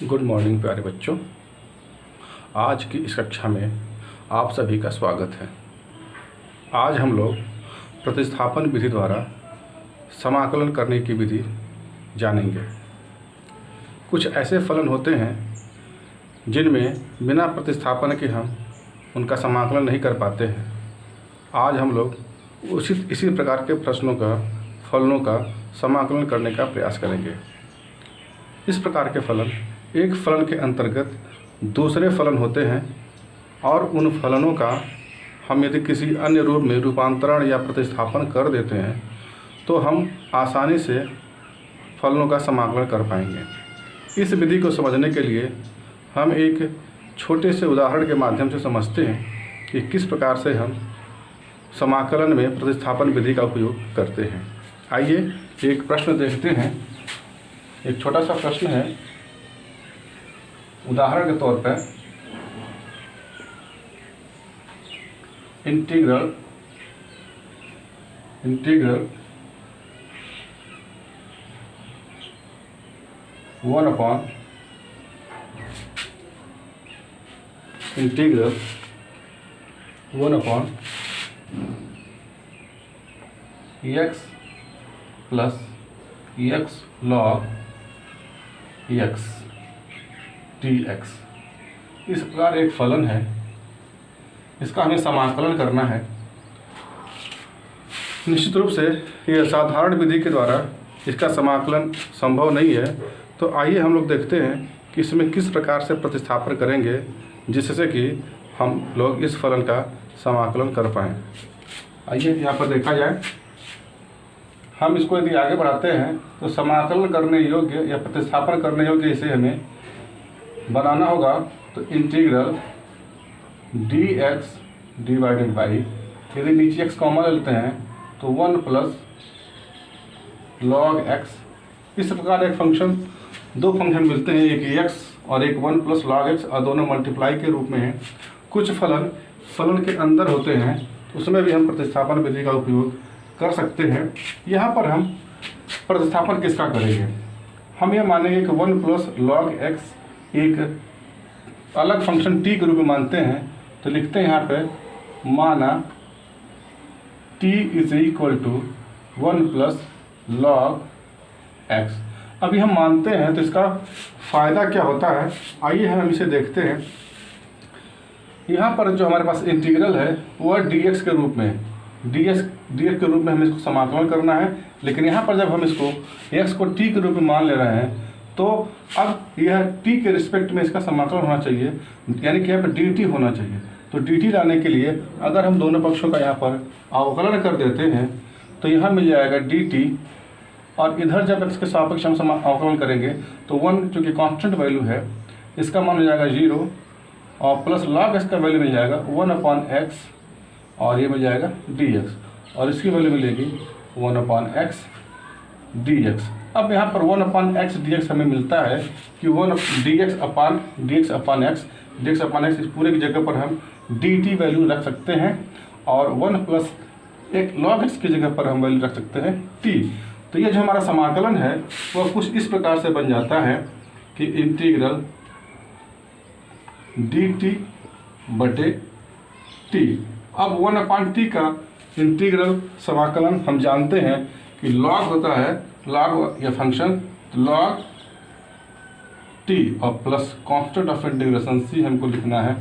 Good morning प्यारे बच्चों। आज की इस कक्षा में आप सभी का स्वागत है। आज हम लोग प्रतिस्थापन विधि द्वारा समाकलन करने की विधि जानेंगे। कुछ ऐसे फलन होते हैं जिनमें बिना प्रतिस्थापन के हम उनका समाकलन नहीं कर पाते हैं। आज हम लोग इसी प्रकार के फलनों का समाकलन करने का प्रयास करेंगे। इस प्रकार के फलन एक फलन के अंतर्गत दूसरे फलन होते हैं और उन फलनों का हम यदि किसी अन्य रूप में रूपांतरण या प्रतिस्थापन कर देते हैं तो हम आसानी से फलनों का समाकलन कर पाएंगे। इस विधि को समझने के लिए हम एक छोटे से उदाहरण के माध्यम से समझते हैं कि किस प्रकार से हम समाकलन में प्रतिस्थापन विधि का उपयोग करते हैं। आइए एक प्रश्न देखते हैं। एक छोटा सा प्रश्न है। उदाहरण के तौर पर integral 1/x plus x log x dx इस प्रकार एक फलन है। इसका हमें समाकलन करना है। निश्चित रूप से यह साधारण विधि के द्वारा इसका समाकलन संभव नहीं है। तो आइए हम लोग देखते हैं कि इसमें किस प्रकार से प्रतिस्थापन करेंगे जिससे कि हम लोग इस फलन का समाकलन कर पाएँ। आइए यहाँ पर देखा जाए। हम इसको यदि आगे बढ़ाते हैं तो समाकलन करने योग्य या प्रतिस्थापन करने योग्य इसे हमें बनाना होगा। तो इंटीग्रल dx डिवाइडेड बाई, यदि नीचे x कॉमन लेते हैं तो 1 प्लस log x। इस प्रकार दो फंक्शन मिलते हैं, एक x और एक 1 प्लस log x, और दोनों मल्टीप्लाई के रूप में हैं। कुछ फलन के अंदर होते हैं, उसमें भी हम प्रतिस्थापन विधि का उपयोग कर सकते हैं। यहाँ पर हम प्रतिस्थापन किसका करेंगे? हम ये मानेंगे कि 1 प्लस log x एक अलग फंक्शन t के रूप में मानते हैं। तो लिखते हैं यहाँ पे माना t is equal to 1 plus log x। अभी हम मानते हैं तो इसका फ़ायदा क्या होता है, आइए हम इसे देखते हैं। यहाँ पर जो हमारे पास इंटीग्रल है वह dx के रूप में dx के रूप में हमें इसको समाकलन करना है। लेकिन यहाँ पर जब हम इसको x को t के रूप में मान ले रहे हैं तो अब यह t के रिस्पेक्ट में इसका समाकलन होना चाहिए, यानी कि यहाँ पर dt होना चाहिए। तो dt लाने के लिए अगर हम दोनों पक्षों का यहाँ पर अवकलन कर देते हैं तो यहाँ मिल जाएगा dt, और इधर जब x के सापेक्ष हम अवकलन करेंगे तो 1 जो कि कांस्टेंट वैल्यू है इसका मान हो जाएगा 0, और प्लस log x का वैल्यू मिल जाएगा 1/x, और ये मिल जाएगा dx, और इसकी वैल्यू मिलेगी 1/x dx। अब यहाँ पर 1/x dx हमें मिलता है कि 1 dx अपन x इस पूरे की जगह पर हम dt वैल्यू रख सकते हैं, और 1 प्लस एक log x की जगह पर हम वैल्यू रख सकते हैं t। तो ये जो हमारा समाकलन है वह कुछ इस प्रकार से बन जाता है कि इंटीग्रल dt बटे t। अब 1/t का इंटीग्रल समाकलन हम जानते हैं कि log होता है, log या फंक्शन log t और plus constant of integration c हमको लिखना है।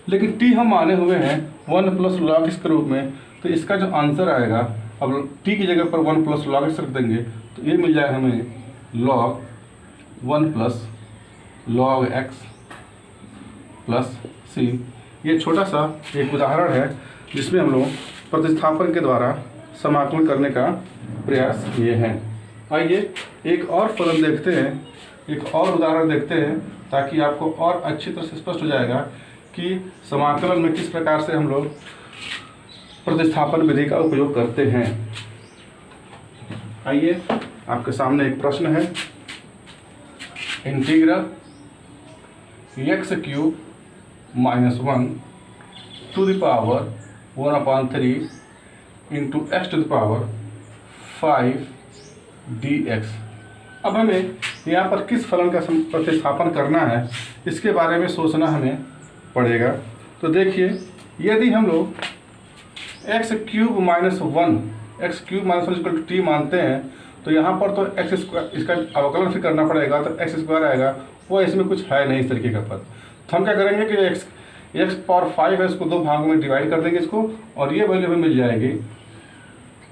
लेकिन t हम माने हुए हैं 1 प्लस log x के रूप में, तो इसका जो आंसर आएगा, अब t की जगह पर 1 प्लस log x रख देंगे तो ये मिल जाएगा हमें log 1 plus log x plus c। ये छोटा सा एक उदाहरण है जिसमें हम लोग प्रतिस्थापन के द्वारा समाकलन करने का प्रयास किए हैं। आइए एक और फलन देखते हैं, एक और उदाहरण देखते हैं, ताकि आपको और अच्छी तरह से स्पष्ट हो जाएगा कि समाकलन में किस प्रकार से हम लोग प्रतिस्थापन विधि का उपयोग करते हैं। आइए आपके सामने एक प्रश्न है। Integral x³ - 1 to the power 1/3 into x to the power 5 dx। अब हमें यहाँ पर किस फलन का प्रतिस्थापन करना है इसके बारे में सोचना हमें पड़ेगा। तो देखिए, यदि हम लोग x cube minus one equal to t मानते हैं तो यहाँ पर तो एक्स स्क्वायर, इसका अवकलन फिर करना पड़ेगा, तो एक्स स्क्वायर आएगा, वो इसमें कुछ है नहीं इस तरीके का पद। तो हम क्या करेंगे कि एक्स पावर 5 है, इसको दो भागों में डिवाइड कर देंगे इसको, और ये वैल्यू हमें मिल जाएगी।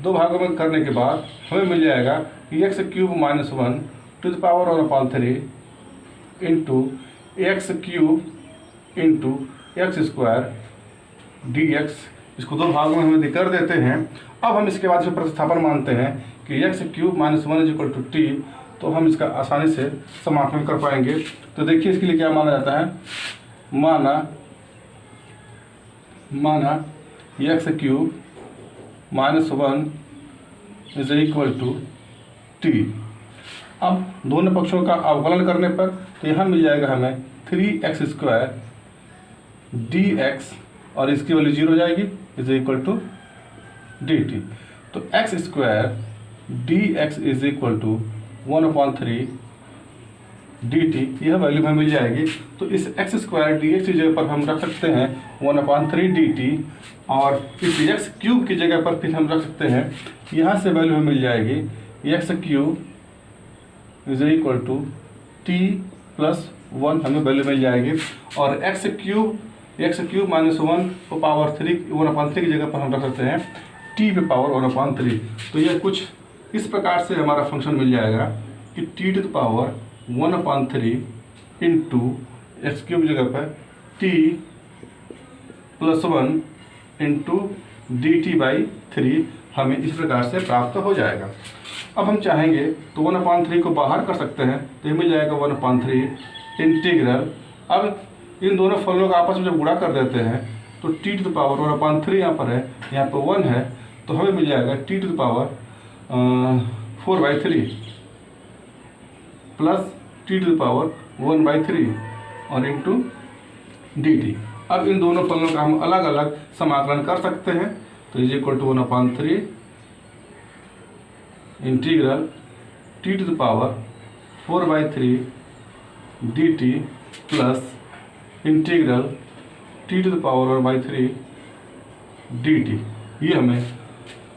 दो भागों में करने के बाद हमें मिल जाएगा कि x cube minus one two the power 1/3 into x cube into x square D x. इसको दो भागों में हम कर देते हैं। अब हम इसके बाद से प्रतिस्थापन मानते हैं कि x cube minus one is equal to T, तो हम इसका आसानी से समाकलन कर पाएंगे। तो देखिए इसके लिए क्या माना जाता है, माना x cube minus one is equal to t. अब दोनों पक्षों का अवकलन करने पर तो यहाँ मिल जाएगा हमें 3x स्क्वायर डी एक्स, और इसकी वैल्यू 0 हो जाएगी, is equal to D T. तो X square D X is equal to 1/3 D T, यह वैल्यू हमें मिल जाएगी। तो इस एक्स स्क्वायर डी एक्स की जगह पर हम रख सकते हैं 1/3 डी टी, और इस एक्स क्यूब की जगह पर फिर हम रख सकते हैं, यहाँ से वैल्यू हमें मिल जाएगी x cube is equal to t plus 1, हमें वैल्यू मिल जाएगी। और एक्स क्यूब माइनस 1 को पावर 1/3 की जगह पर हम रख सकते हैं टी पे पावर 1/3। तो यह कुछ इस प्रकार से हमारा फंक्शन मिल जाएगा कि t to the power 1/3 into x cube जगह पर t plus 1 into d t by 3 हमें इस प्रकार से प्राप्त हो जाएगा। अब हम चाहेंगे तो 1/3 को बाहर कर सकते हैं, तो ये मिल जाएगा 1/3 इंटीग्रल। अब इन दोनों फलनों का आपस में जब गुणा कर देते हैं तो टी टू द पावर 1/3 यहाँ पर है, यहाँ पर 1 है, तो हमें मिल जाएगा t to the power 4/3 plus t to the power 1/3 और इंटू डी टी। अब इन दोनों फलनों का हम अलग अलग समाकलन कर सकते हैं। तो is equal to 1/3 integral t to the power 4/3 d t plus integral t to the power 1/3 D t. ये हमें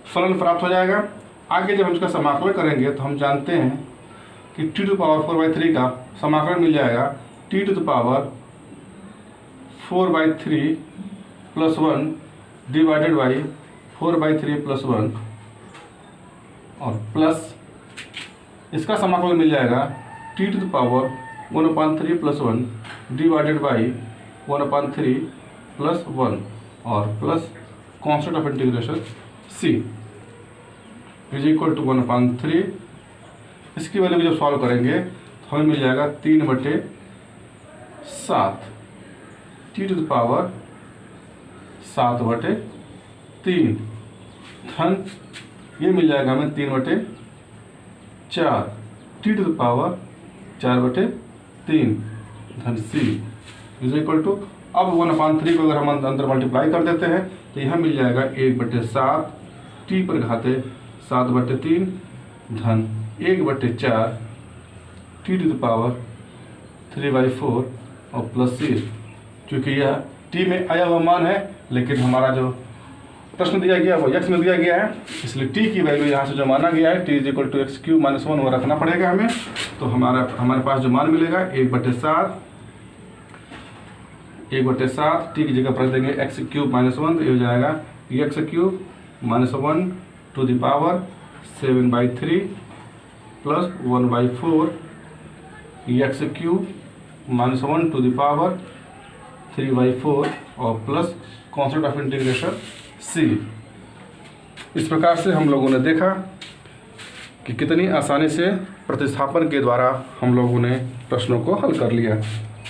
फलन प्राप्त हो जाएगा। आगे जब हम इसका समाकलन करेंगे तो हम जानते हैं कि टी टू द पावर 4/3 का समाकलन मिल जाएगा t to the power 4/3 plus 1 divided by 4/3 plus 1, और प्लस इसका समाकलन मिल जाएगा t to the power 1/3 plus 1 divided by 1/3 plus 1, और plus constant of integration c is equal to 1/3। इसकी वैल्यू को जब सॉल्व करेंगे तो हमें मिल जाएगा 3/7 टी टू द पावर 7/3 धन ये मिल जाएगा हमें 3/4 टी टू द पावर 4/3 धन c इज इक्वल टू, अब 1/3 को अगर हम अंदर मल्टीप्लाई कर देते हैं तो यहाँ मिल जाएगा 1/7 टी पर घाते 7/3 धन 1/4 टी टू द पावर 3/4 और प्लस c। क्योंकि यह टी में आया हुआ मान है, लेकिन हमारा जो प्रश्न दिया गया वो एक्स में दिया गया है, इसलिए टी की वैल्यू यहाँ से जो माना गया है t is equal to x cube minus 1 वो रखना पड़ेगा हमें। तो हमारे पास जो मान मिलेगा 1/7 टी की जगह पर रख देंगे एक्स क्यूब माइनस 1, तो ये हो जाएगा x cube minus 1 to the power 7/3 plus 1/4 x cube minus 1 to the power 3/4 और plus constant of integration c। इस प्रकार से हम लोगों ने देखा कि कितनी आसानी से प्रतिस्थापन के द्वारा हम लोगों ने प्रश्नों को हल कर लिया।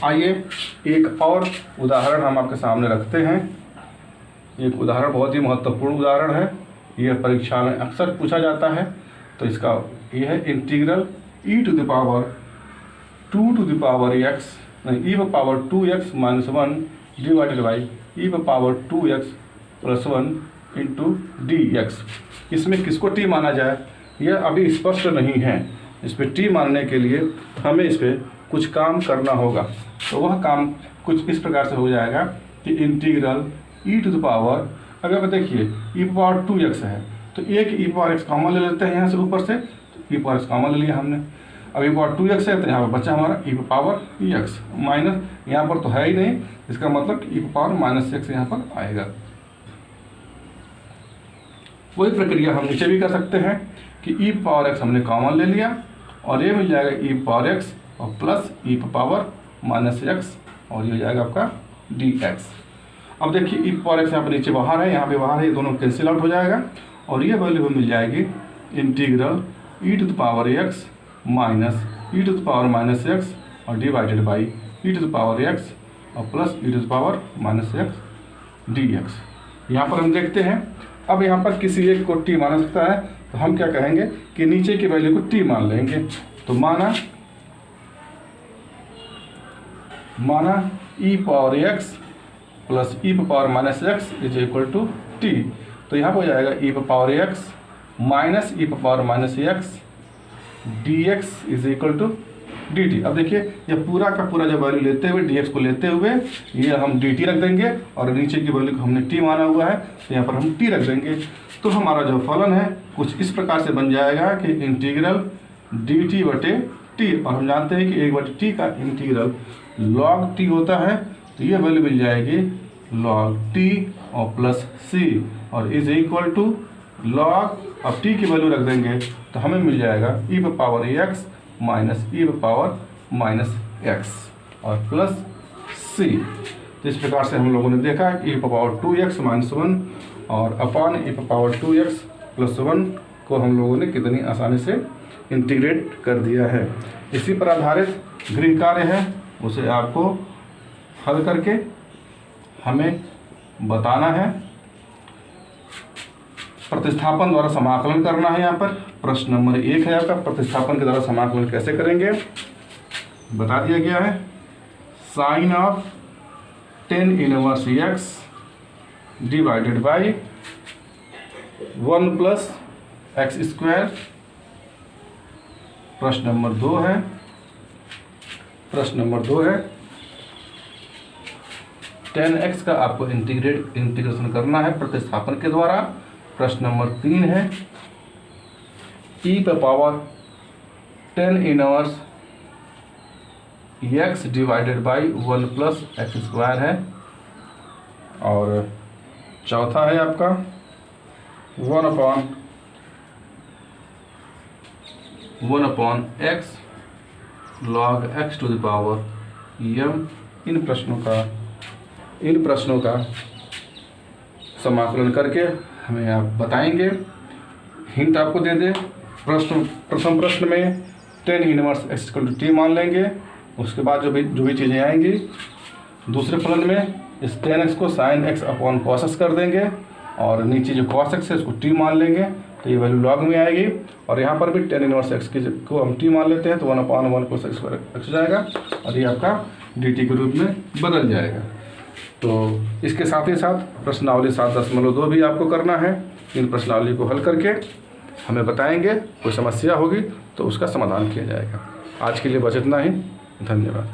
आइए एक और उदाहरण हम आपके सामने रखते हैं। एक उदाहरण बहुत ही महत्वपूर्ण उदाहरण है, यह परीक्षा में अक्सर पूछा जाता है। तो इसका यह है integral e to the power 2 to the power x e power 2x minus 1 divided by e power 2x plus 1 into d x. इसमें किसको t माना जाए यह अभी स्पष्ट नहीं है, इस पर टी मानने के लिए हमें इस पर कुछ काम करना होगा। तो वह काम कुछ इस प्रकार से हो जाएगा कि integral e to the power, अगर देखिए ई पावर 2x है तो एक ई पावर x कॉमन ले लेते हैं यहाँ से ऊपर से, तो ई पावर x कॉमन ले लिया हमने। अब ई पावर 2x है तो यहाँ पर बचा हमारा ई पावर x माइनस, यहाँ पर तो है ही नहीं, इसका मतलब ई पावर माइनस x यहाँ पर आएगा। वही प्रक्रिया हम नीचे भी कर सकते हैं कि ई पावर x हमने कॉमन ले लिया और ये मिल जाएगा ई पावर x और plus E power minus x और ये हो जाएगा आपका dx। अब देखिए ई पावर x यहाँ पर नीचे बाहर है, यहाँ पे बाहर है, ये दोनों कैंसिल आउट हो जाएगा और ये वैल्यू मिल जाएगी integral e to the power x minus e to the power minus x और divided by e to the power x और plus e to the power minus x dx। यहाँ पर हम देखते हैं, अब यहाँ पर किसी एक को t माना सकता है तो हम क्या कहेंगे कि नीचे की वैल्यू को t मान लेंगे। तो माना E power x plus E power minus x is equal to T. तो यहाँ पर हो जाएगा E power x minus E power minus x dx is equal to dt। अब देखिए ये पूरा का पूरा जो वैल्यू लेते हुए dx को लेते हुए ये हम dt रख देंगे और नीचे की वैल्यू को हमने t माना हुआ है तो यहाँ पर हम t रख देंगे। तो हमारा जो फलन है कुछ इस प्रकार से बन जाएगा कि इंटीग्रल dt बटे t, और हम जानते हैं कि 1/t का इंटीग्रल log t होता है, तो ये वैल्यू मिल जाएगी log t और प्लस c और इज इक्वल टू log, अब t की वैल्यू रख देंगे तो हमें मिल जाएगा e power x minus e power minus x और प्लस c। तो इस प्रकार से हम लोगों ने देखा कि e पावर 2x माइनस 1 और upon e power 2x plus 1 को हम लोगों ने कितनी आसानी से इंटीग्रेट कर दिया है। इसी पर आधारित गृह कार्य है, उसे आपको हल करके हमें बताना है, प्रतिस्थापन द्वारा समाकलन करना है। यहाँ पर प्रश्न नंबर 1 है आपका, प्रतिस्थापन के द्वारा समाकलन कैसे करेंगे बता दिया गया है। Sine of tan inverse x divided by 1 plus x square. प्रश्न नंबर 2 है, प्रश्न नंबर 2 है tan x का आपको इंटीग्रेशन करना है प्रतिस्थापन के द्वारा। प्रश्न नंबर 3 है e पे power tan inverse x divided by 1 plus x square है। और चौथा है आपका 1 upon x log x to the power m। इन प्रश्नों का समाकलन करके हमें आप बताएंगे। हिंट आपको दे दे, प्रथम प्रश्न में tan inverse x equal to t मान लेंगे, उसके बाद जो भी चीज़ें आएंगी दूसरे फलन में इस tan x को sin x upon cos x कर देंगे और नीचे जो cos x है उसको t मान लेंगे तो ये वैल्यू लॉग में आएगी। और यहाँ पर भी tan इनवर्स x को हम t मान लेते हैं तो 1/1 cos x हो जाएगा और ये आपका dt के रूप में बदल जाएगा। तो इसके साथ ही साथ प्रश्नावली 7.2 भी आपको करना है। इन प्रश्नावली को हल करके हमें बताएंगे, कोई समस्या होगी तो उसका समाधान किया जाएगा। आज के लिए बस इतना ही, धन्यवाद।